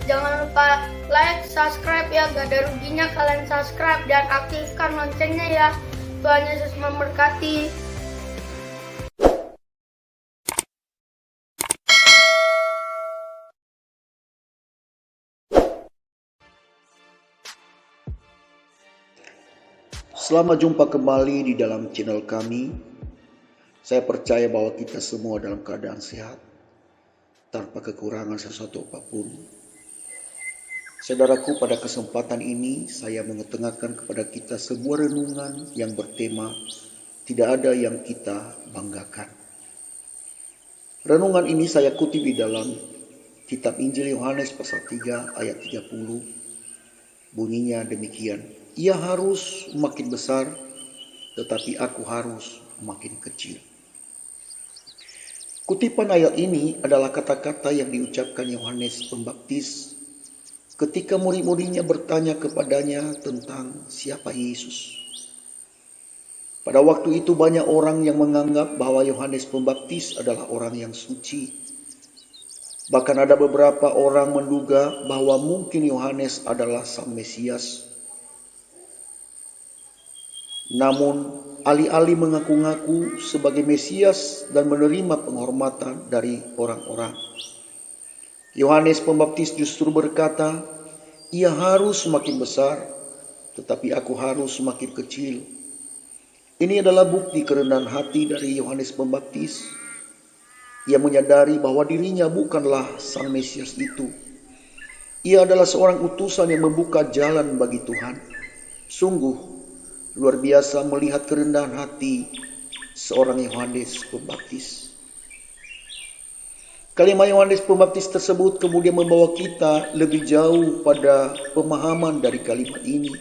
Jangan lupa like, subscribe ya, gak ada ruginya kalian subscribe dan aktifkan loncengnya ya. Tuhan Yesus memberkati. Selamat jumpa kembali di dalam channel kami. Saya percaya bahwa kita semua dalam keadaan sehat, tanpa kekurangan sesuatu apapun. Saudaraku, pada kesempatan ini saya mengetengahkan kepada kita sebuah renungan yang bertema tidak ada yang kita banggakan. Renungan ini saya kutip di dalam kitab Injil Yohanes pasal 3 ayat 30. Bunyinya demikian, ia harus makin besar, tetapi aku harus makin kecil. Kutipan ayat ini adalah kata-kata yang diucapkan Yohanes Pembaptis ketika murid-muridnya bertanya kepadanya tentang siapa Yesus. Pada waktu itu banyak orang yang menganggap bahwa Yohanes Pembaptis adalah orang yang suci. Bahkan ada beberapa orang menduga bahwa mungkin Yohanes adalah Sang Mesias. Namun alih-alih mengaku-ngaku sebagai Mesias dan menerima penghormatan dari orang-orang, Yohanes Pembaptis justru berkata, ia harus semakin besar, tetapi aku harus semakin kecil. Ini adalah bukti kerendahan hati dari Yohanes Pembaptis. Ia menyadari bahwa dirinya bukanlah Sang Mesias itu. Ia adalah seorang utusan yang membuka jalan bagi Tuhan. Sungguh luar biasa melihat kerendahan hati seorang Yohanes Pembaptis. Kalimat Yohanes Pembaptis tersebut kemudian membawa kita lebih jauh pada pemahaman dari kalimat ini.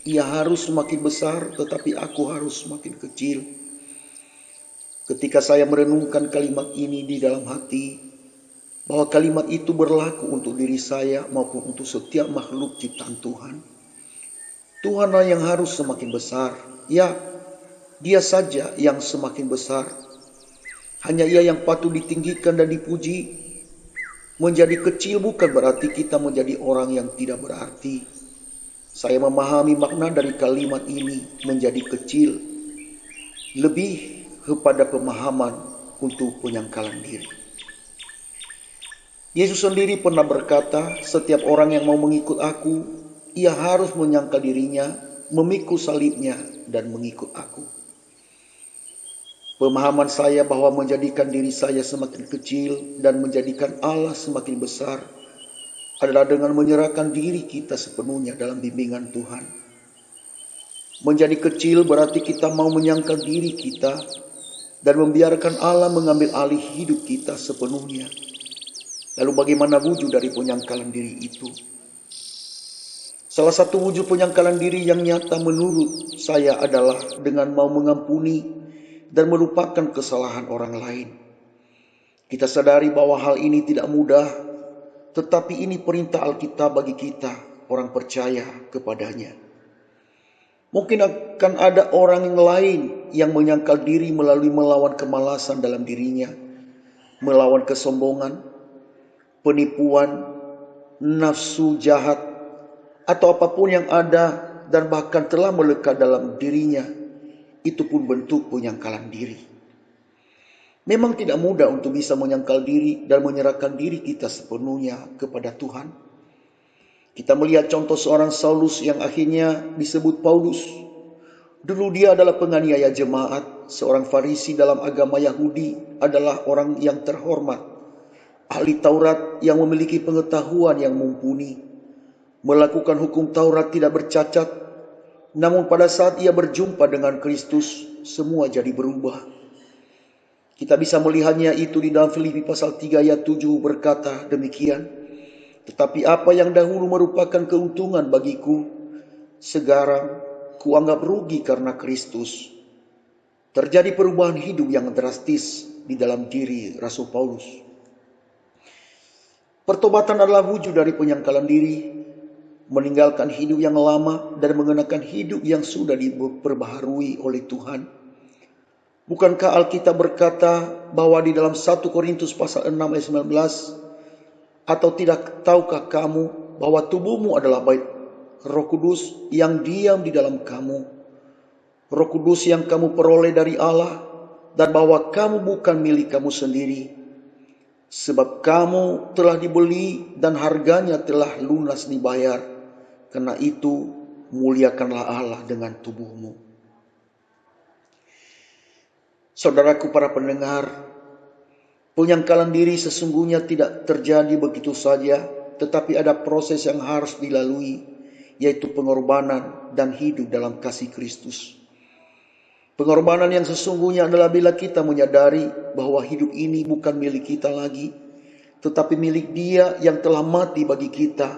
Ia harus semakin besar, tetapi aku harus semakin kecil. Ketika saya merenungkan kalimat ini di dalam hati, bahwa kalimat itu berlaku untuk diri saya maupun untuk setiap makhluk ciptaan Tuhan. Tuhanlah yang harus semakin besar. Ya, Dia saja yang semakin besar. Hanya Ia yang patut ditinggikan dan dipuji. Menjadi kecil bukan berarti kita menjadi orang yang tidak berarti. Saya memahami makna dari kalimat ini, menjadi kecil, lebih kepada pemahaman untuk penyangkalan diri. Yesus sendiri pernah berkata, setiap orang yang mau mengikut aku, ia harus menyangkal dirinya, memikul salibnya, dan mengikut aku. Pemahaman saya bahwa menjadikan diri saya semakin kecil dan menjadikan Allah semakin besar adalah dengan menyerahkan diri kita sepenuhnya dalam bimbingan Tuhan. Menjadi kecil berarti kita mau menyangkal diri kita dan membiarkan Allah mengambil alih hidup kita sepenuhnya. Lalu bagaimana wujud dari penyangkalan diri itu? Salah satu wujud penyangkalan diri yang nyata menurut saya adalah dengan mau mengampuni dan melupakan kesalahan orang lain. Kita sadari bahwa hal ini tidak mudah, tetapi ini perintah Alkitab bagi kita, orang percaya kepadanya. Mungkin akan ada orang yang lain yang menyangkal diri melalui melawan kemalasan dalam dirinya, melawan kesombongan, penipuan, nafsu jahat, atau apapun yang ada dan bahkan telah melekat dalam dirinya. Itu pun bentuk penyangkalan diri. Memang tidak mudah untuk bisa menyangkal diri dan menyerahkan diri kita sepenuhnya kepada Tuhan. Kita melihat contoh seorang Saulus yang akhirnya disebut Paulus. Dulu dia adalah penganiaya jemaat, seorang Farisi dalam agama Yahudi, adalah orang yang terhormat, ahli Taurat yang memiliki pengetahuan yang mumpuni, melakukan hukum Taurat tidak bercacat. Namun pada saat ia berjumpa dengan Kristus, semua jadi berubah. Kita bisa melihatnya itu di dalam Filipi pasal 3 ayat 7 berkata demikian. Tetapi apa yang dahulu merupakan keuntungan bagiku, sekarang kuanggap rugi karena Kristus. Terjadi perubahan hidup yang drastis di dalam diri Rasul Paulus. Pertobatan adalah wujud dari penyangkalan diri, meninggalkan hidup yang lama dan mengenakan hidup yang sudah diperbaharui oleh Tuhan. Bukankah Alkitab berkata bahwa di dalam 1 Korintus pasal 6 ayat 19, Atau tidak tahukah kamu bahwa tubuhmu adalah bait Roh Kudus yang diam di dalam kamu, Roh Kudus yang kamu peroleh dari Allah, dan bahwa kamu bukan milik kamu sendiri, sebab kamu telah dibeli dan harganya telah lunas dibayar. Karena itu muliakanlah Allah dengan tubuhmu. Saudaraku para pendengar, penyangkalan diri sesungguhnya tidak terjadi begitu saja, tetapi ada proses yang harus dilalui, yaitu pengorbanan dan hidup dalam kasih Kristus. Pengorbanan yang sesungguhnya adalah bila kita menyadari bahwa hidup ini bukan milik kita lagi, tetapi milik Dia yang telah mati bagi kita,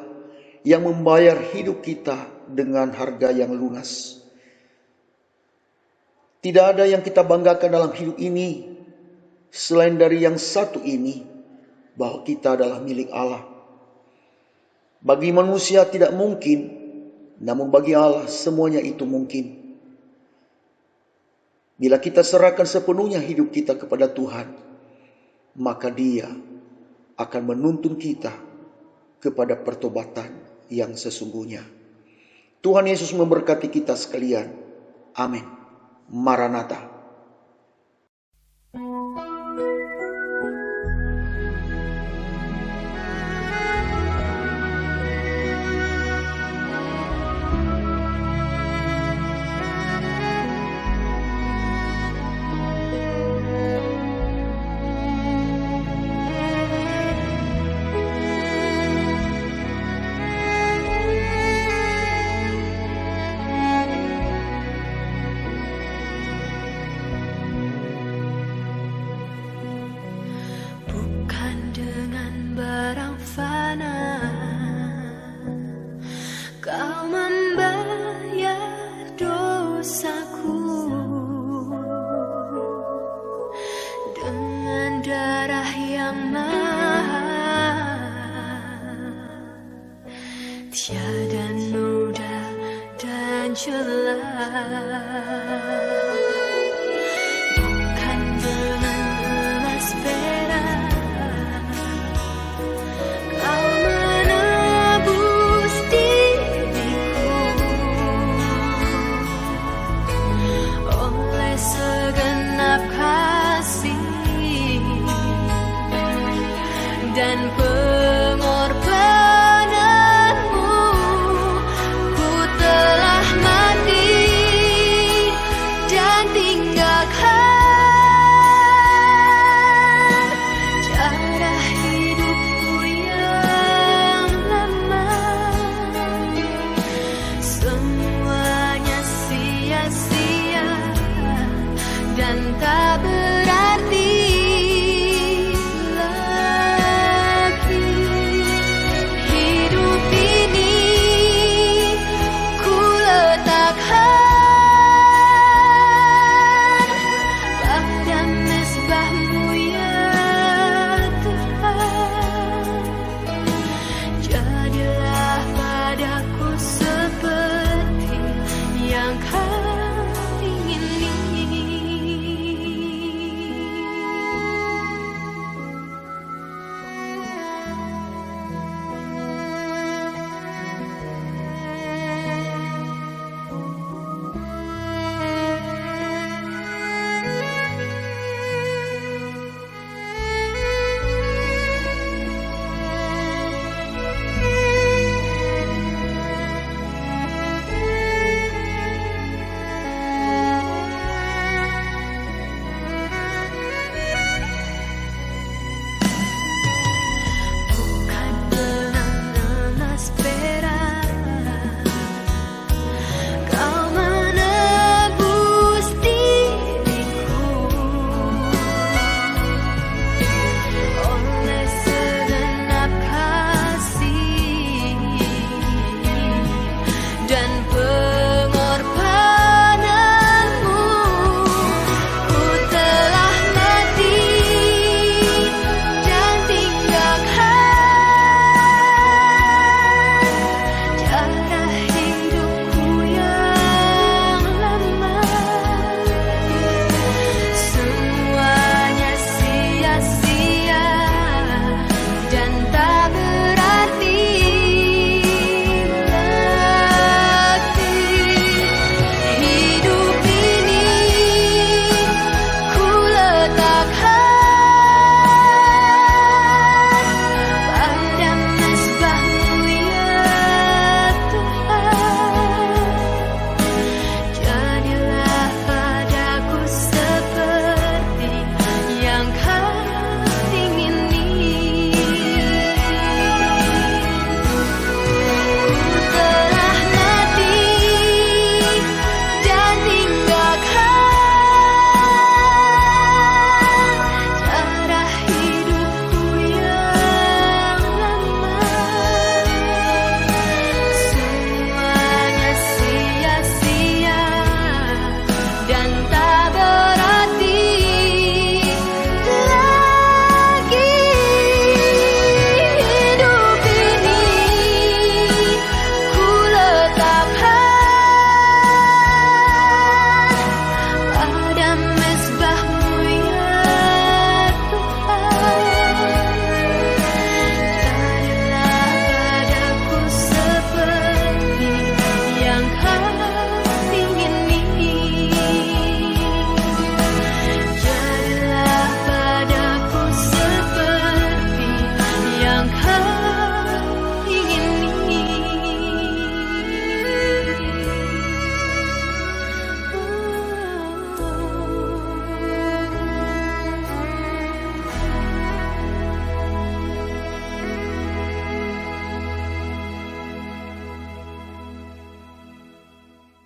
yang membayar hidup kita dengan harga yang lunas. Tidak ada yang kita banggakan dalam hidup ini selain dari yang satu ini, bahwa kita adalah milik Allah. Bagi manusia tidak mungkin, namun bagi Allah semuanya itu mungkin. Bila kita serahkan sepenuhnya hidup kita kepada Tuhan, maka Dia akan menuntun kita kepada pertobatan yang sesungguhnya. Tuhan Yesus memberkati kita sekalian. Amin. Maranatha. Kau membayar dosaku dengan darah yang mahal, tiada noda dan celah.